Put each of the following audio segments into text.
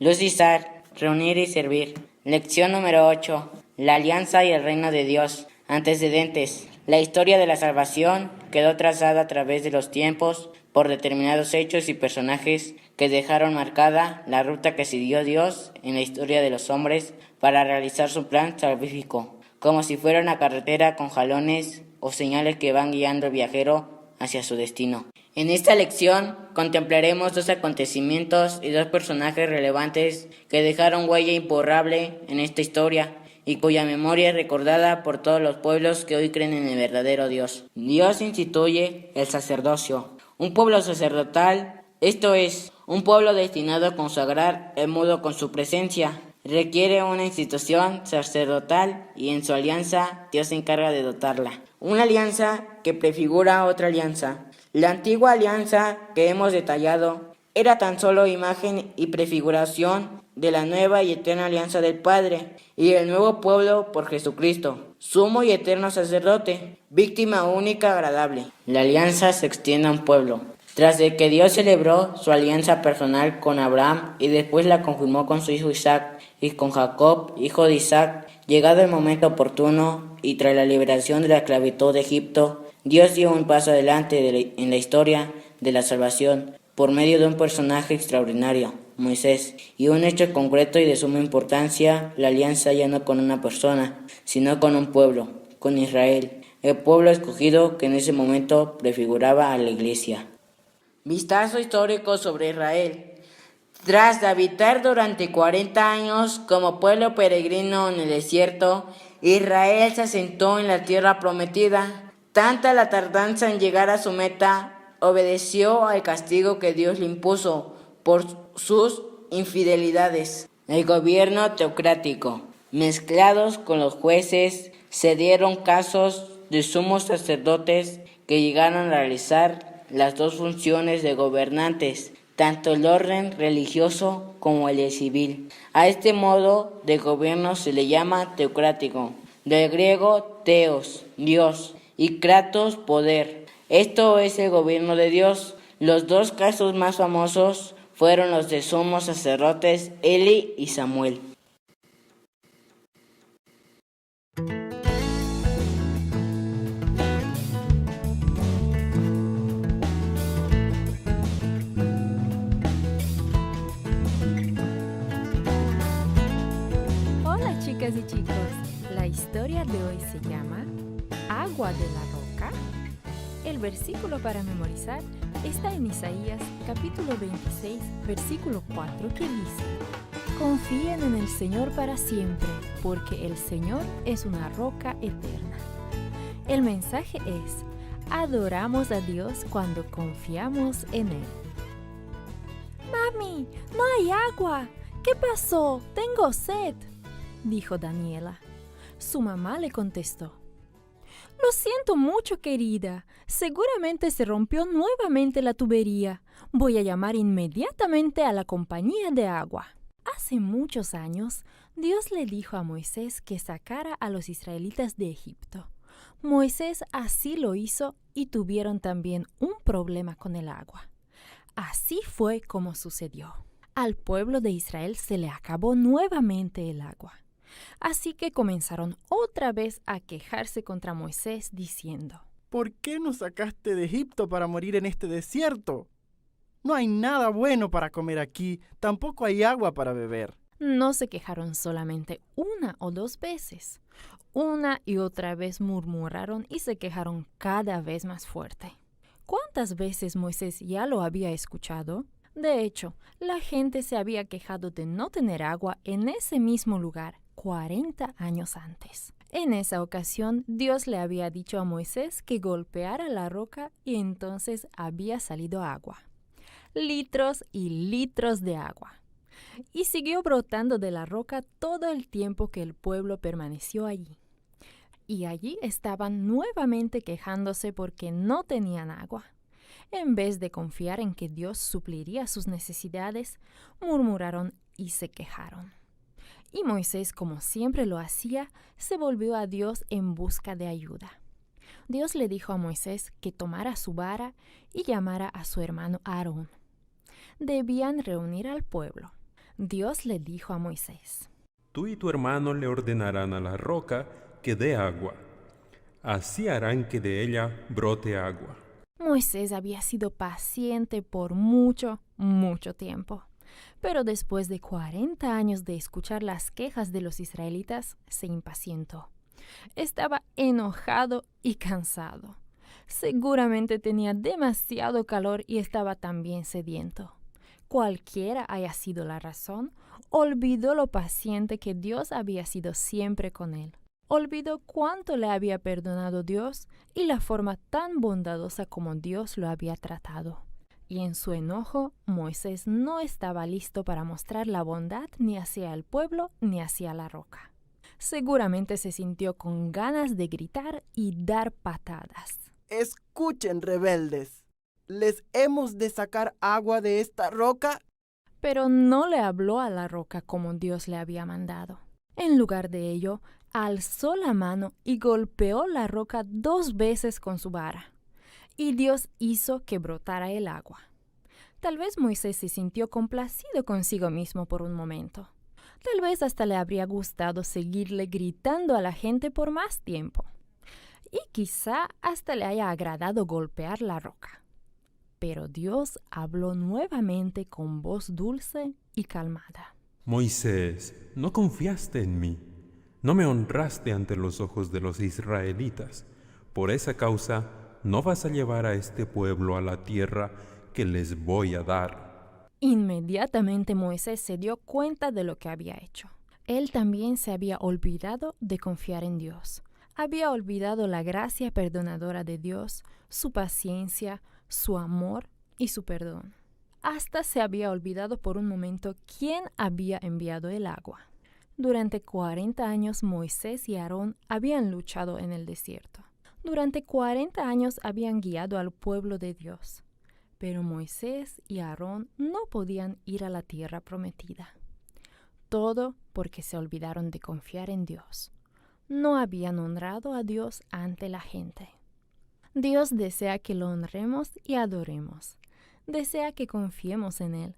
Luz y sal, reunir y servir. Lección número 8. La alianza y el reino de Dios. Antecedentes. La historia de la salvación quedó trazada a través de los tiempos por determinados hechos y personajes que dejaron marcada la ruta que siguió Dios en la historia de los hombres para realizar su plan salvífico, como si fuera una carretera con jalones o señales que van guiando al viajero hacia su destino. En esta lección contemplaremos dos acontecimientos y dos personajes relevantes que dejaron huella imborrable en esta historia y cuya memoria es recordada por todos los pueblos que hoy creen en el verdadero Dios. Dios instituye el sacerdocio, un pueblo sacerdotal, esto es, un pueblo destinado a consagrar el mundo con su presencia. Requiere una institución sacerdotal y en su alianza Dios se encarga de dotarla. Una alianza que prefigura otra alianza. La antigua alianza que hemos detallado era tan solo imagen y prefiguración de la nueva y eterna alianza del Padre y el nuevo pueblo por Jesucristo, sumo y eterno sacerdote, víctima única agradable. La alianza se extiende a un pueblo. Tras de que Dios celebró su alianza personal con Abraham y después la confirmó con su hijo Isaac y con Jacob, hijo de Isaac, llegado el momento oportuno y tras la liberación de la esclavitud de Egipto, Dios dio un paso adelante en la historia de la salvación por medio de un personaje extraordinario, Moisés, y un hecho concreto y de suma importancia, la alianza ya no con una persona, sino con un pueblo, con Israel, el pueblo escogido que en ese momento prefiguraba a la iglesia. Vistazo histórico sobre Israel. Tras de habitar durante 40 años como pueblo peregrino en el desierto, Israel se asentó en la tierra prometida. Tanta la tardanza en llegar a su meta, obedeció al castigo que Dios le impuso por sus infidelidades. El gobierno teocrático, mezclados con los jueces, se dieron casos de sumos sacerdotes que llegaron a realizar las dos funciones de gobernantes, tanto el orden religioso como el civil. A este modo de gobierno se le llama teocrático, del griego theos, Dios, y kratos, poder. Esto es el gobierno de Dios. Los dos casos más famosos fueron los de sumos sacerdotes Eli y Samuel. Hola chicas y chicos, la historia de hoy se llama Agua de la Roca. El versículo para memorizar está en Isaías capítulo 26, versículo 4 que dice: Confíen en el Señor para siempre, porque el Señor es una roca eterna. El mensaje es: adoramos a Dios cuando confiamos en Él. Mami, no hay agua. ¿Qué pasó? Tengo sed, dijo Daniela. Su mamá le contestó: Lo siento mucho, querida. Seguramente se rompió nuevamente la tubería. Voy a llamar inmediatamente a la compañía de agua. Hace muchos años, Dios le dijo a Moisés que sacara a los israelitas de Egipto. Moisés así lo hizo y tuvieron también un problema con el agua. Así fue como sucedió. Al pueblo de Israel se le acabó nuevamente el agua. Así que comenzaron otra vez a quejarse contra Moisés diciendo: ¿Por qué nos sacaste de Egipto para morir en este desierto? No hay nada bueno para comer aquí, tampoco hay agua para beber. No se quejaron solamente una o dos veces. Una y otra vez murmuraron y se quejaron cada vez más fuerte. ¿Cuántas veces Moisés ya lo había escuchado? De hecho, la gente se había quejado de no tener agua en ese mismo lugar 40 años antes. En esa ocasión, Dios le había dicho a Moisés que golpeara la roca y entonces había salido agua. Litros y litros de agua. Y siguió brotando de la roca todo el tiempo que el pueblo permaneció allí. Y allí estaban nuevamente quejándose porque no tenían agua. En vez de confiar en que Dios supliría sus necesidades, murmuraron y se quejaron. Y Moisés, como siempre lo hacía, se volvió a Dios en busca de ayuda. Dios le dijo a Moisés que tomara su vara y llamara a su hermano Aarón. Debían reunir al pueblo. Dios le dijo a Moisés: Tú y tu hermano le ordenarán a la roca que dé agua. Así harán que de ella brote agua. Moisés había sido paciente por mucho, mucho tiempo. Pero después de 40 años de escuchar las quejas de los israelitas, se impacientó. Estaba enojado y cansado. Seguramente tenía demasiado calor y estaba también sediento. Cualquiera haya sido la razón, olvidó lo paciente que Dios había sido siempre con él. Olvidó cuánto le había perdonado Dios y la forma tan bondadosa como Dios lo había tratado. Y en su enojo, Moisés no estaba listo para mostrar la bondad ni hacia el pueblo ni hacia la roca. Seguramente se sintió con ganas de gritar y dar patadas. Escuchen, rebeldes. ¿Les hemos de sacar agua de esta roca? Pero no le habló a la roca como Dios le había mandado. En lugar de ello, alzó la mano y golpeó la roca 2 veces con su vara. Y Dios hizo que brotara el agua. Tal vez Moisés se sintió complacido consigo mismo por un momento. Tal vez hasta le habría gustado seguirle gritando a la gente por más tiempo. Y quizá hasta le haya agradado golpear la roca. Pero Dios habló nuevamente con voz dulce y calmada. Moisés, no confiaste en mí. No me honraste ante los ojos de los israelitas. Por esa causa, no vas a llevar a este pueblo a la tierra que les voy a dar. Inmediatamente Moisés se dio cuenta de lo que había hecho. Él también se había olvidado de confiar en Dios. Había olvidado la gracia perdonadora de Dios, su paciencia, su amor y su perdón. Hasta se había olvidado por un momento quién había enviado el agua. Durante 40 años Moisés y Aarón habían luchado en el desierto. Durante 40 años habían guiado al pueblo de Dios. Pero Moisés y Aarón no podían ir a la tierra prometida. Todo porque se olvidaron de confiar en Dios. No habían honrado a Dios ante la gente. Dios desea que lo honremos y adoremos. Desea que confiemos en Él.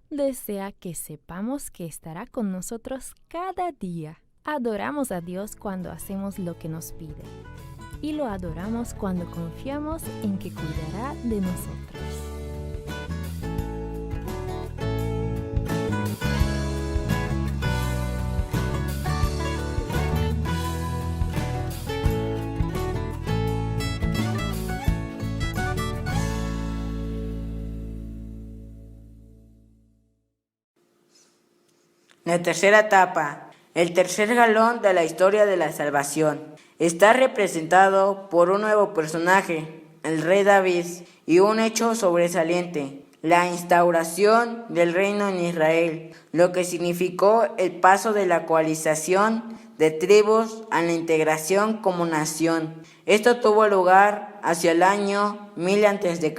Desea que sepamos que estará con nosotros cada día. Adoramos a Dios cuando hacemos lo que nos pide. Y lo adoramos cuando confiamos en que cuidará de nosotros. La tercera etapa, el tercer galón de la historia de la salvación, está representado por un nuevo personaje, el rey David, y un hecho sobresaliente, la instauración del reino en Israel, lo que significó el paso de la coalización de tribus a la integración como nación. Esto tuvo lugar hacia el año 1000 a.C.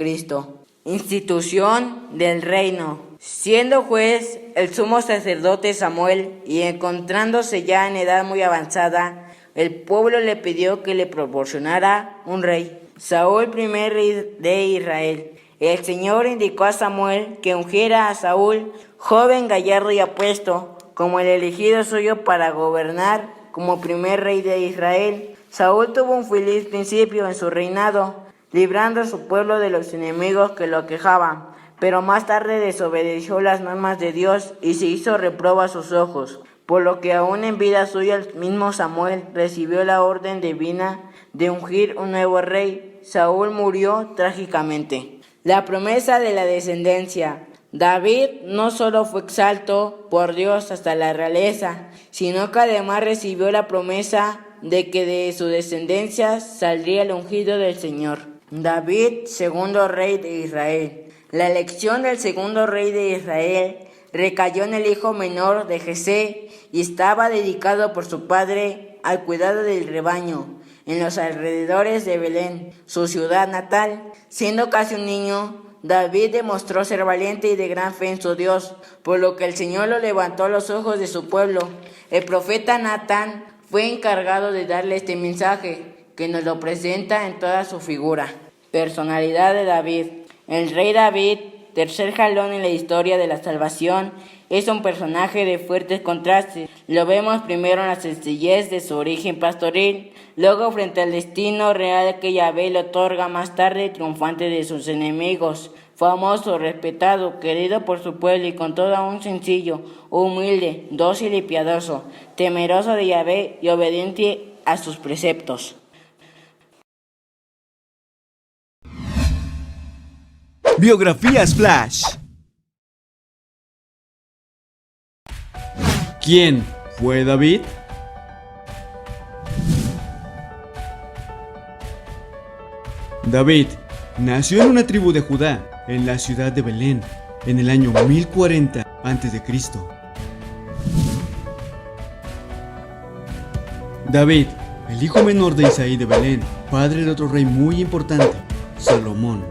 Institución del reino. Siendo juez el sumo sacerdote Samuel y encontrándose ya en edad muy avanzada, el pueblo le pidió que le proporcionara un rey. Saúl, primer rey de Israel. El Señor indicó a Samuel que ungiera a Saúl, joven, gallardo y apuesto, como el elegido suyo para gobernar como primer rey de Israel. Saúl tuvo un feliz principio en su reinado, librando a su pueblo de los enemigos que lo aquejaban. Pero más tarde desobedeció las normas de Dios y se hizo reprobo a sus ojos, por lo que aún en vida suya el mismo Samuel recibió la orden divina de ungir un nuevo rey. Saúl murió trágicamente. La promesa de la descendencia. David no solo fue exaltado por Dios hasta la realeza, sino que además recibió la promesa de que de su descendencia saldría el ungido del Señor. David, segundo rey de Israel. La elección del segundo rey de Israel recayó en el hijo menor de Jesé y estaba dedicado por su padre al cuidado del rebaño en los alrededores de Belén, su ciudad natal. Siendo casi un niño, David demostró ser valiente y de gran fe en su Dios, por lo que el Señor lo levantó a los ojos de su pueblo. El profeta Natán fue encargado de darle este mensaje, que nos lo presenta en toda su figura. Personalidad de David. El rey David, tercer jalón en la historia de la salvación, es un personaje de fuertes contrastes. Lo vemos primero en la sencillez de su origen pastoril, luego frente al destino real que Yahvé le otorga más tarde, triunfante de sus enemigos. Famoso, respetado, querido por su pueblo y con todo un sencillo, humilde, dócil y piadoso, temeroso de Yahvé y obediente a sus preceptos. Biografías Flash. ¿Quién fue David? David nació en una tribu de Judá, en la ciudad de Belén, en el año 1040 a.C. David, el hijo menor de Isaí de Belén, padre de otro rey muy importante, Salomón.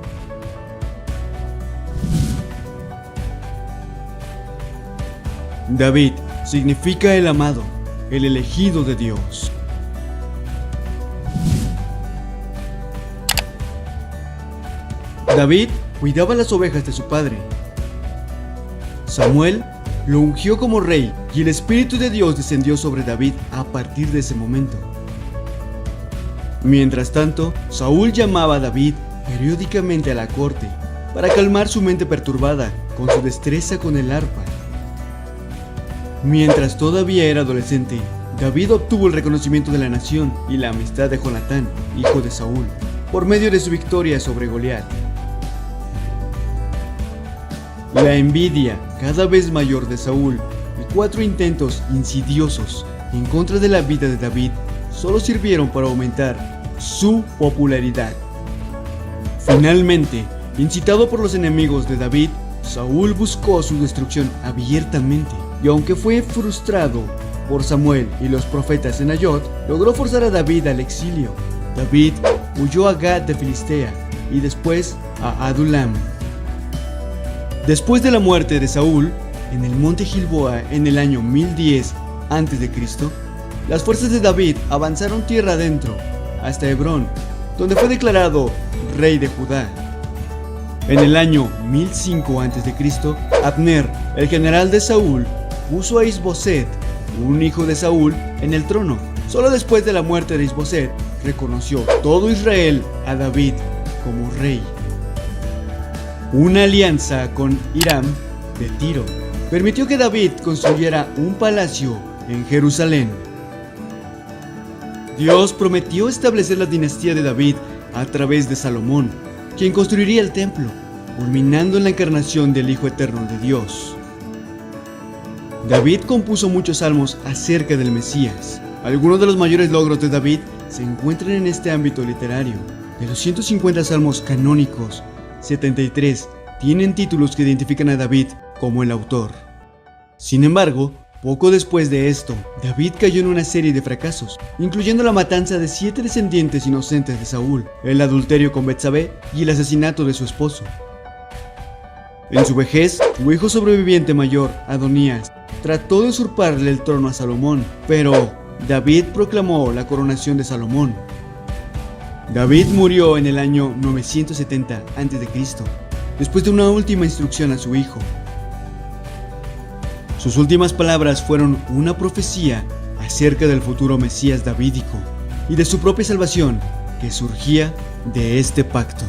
David significa el amado, el elegido de Dios. David cuidaba las ovejas de su padre. Samuel lo ungió como rey y el Espíritu de Dios descendió sobre David a partir de ese momento. Mientras tanto, Saúl llamaba a David periódicamente a la corte para calmar su mente perturbada con su destreza con el arpa. Mientras todavía era adolescente, David obtuvo el reconocimiento de la nación y la amistad de Jonatán, hijo de Saúl, por medio de su victoria sobre Goliat. La envidia cada vez mayor de Saúl y 4 intentos insidiosos en contra de la vida de David solo sirvieron para aumentar su popularidad. Finalmente, incitado por los enemigos de David, Saúl buscó su destrucción abiertamente. Y aunque fue frustrado por Samuel y los profetas en Nayot, logró forzar a David al exilio. David huyó a Gad de Filistea y después a Adulam. Después de la muerte de Saúl, en el monte Gilboa en el año 1010 a.C., las fuerzas de David avanzaron tierra adentro hasta Hebrón, donde fue declarado rey de Judá. En el año 1005 a.C., Abner, el general de Saúl, puso a Isboset, un hijo de Saúl, en el trono. Solo después de la muerte de Isboset, reconoció todo Israel a David como rey. Una alianza con Hiram de Tiro permitió que David construyera un palacio en Jerusalén. Dios prometió establecer la dinastía de David a través de Salomón, quien construiría el templo, culminando en la encarnación del Hijo Eterno de Dios. David compuso muchos salmos acerca del Mesías. Algunos de los mayores logros de David se encuentran en este ámbito literario. De los 150 salmos canónicos, 73 tienen títulos que identifican a David como el autor. Sin embargo, poco después de esto, David cayó en una serie de fracasos, incluyendo la matanza de 7 descendientes inocentes de Saúl, el adulterio con Betsabé y el asesinato de su esposo. En su vejez, su hijo sobreviviente mayor, Adonías, trató de usurparle el trono a Salomón, pero David proclamó la coronación de Salomón. David murió en el año 970 a.C., después de una última instrucción a su hijo. Sus últimas palabras fueron una profecía acerca del futuro Mesías davídico y de su propia salvación que surgía de este pacto.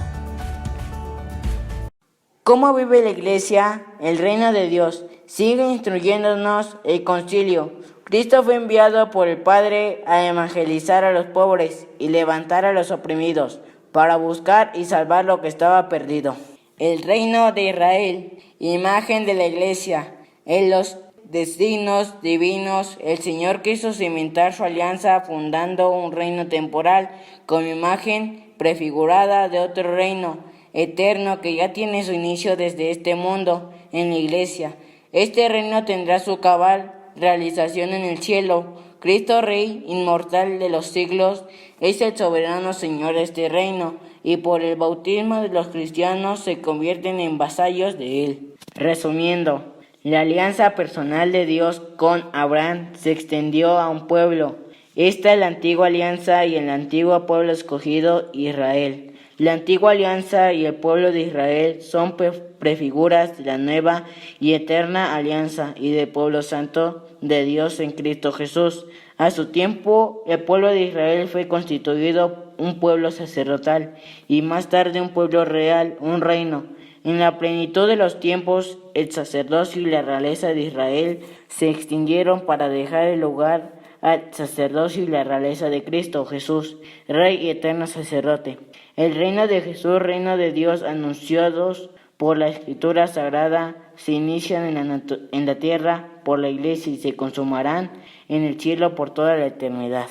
¿Cómo vive la Iglesia? El reino de Dios. Sigue instruyéndonos el concilio. Cristo fue enviado por el Padre a evangelizar a los pobres y levantar a los oprimidos, para buscar y salvar lo que estaba perdido. El reino de Israel, imagen de la Iglesia. En los designios divinos, el Señor quiso cimentar su alianza fundando un reino temporal con imagen prefigurada de otro reino eterno que ya tiene su inicio desde este mundo en la Iglesia. Este reino tendrá su cabal realización en el cielo. Cristo, Rey inmortal de los siglos, es el soberano Señor de este reino, y por el bautismo de los cristianos se convierten en vasallos de Él. Resumiendo, la alianza personal de Dios con Abraham se extendió a un pueblo. Esta es la antigua alianza y el antiguo pueblo escogido, Israel. La antigua alianza y el pueblo de Israel son prefiguras de la nueva y eterna alianza y del pueblo santo de Dios en Cristo Jesús. A su tiempo, el pueblo de Israel fue constituido un pueblo sacerdotal y más tarde un pueblo real, un reino. En la plenitud de los tiempos, el sacerdocio y la realeza de Israel se extinguieron para dejar el lugar al sacerdocio y la realeza de Cristo Jesús, Rey y eterno sacerdote. El reino de Jesús, reino de Dios, anunciados por la Escritura Sagrada, se inician en la tierra por la Iglesia y se consumarán en el cielo por toda la eternidad.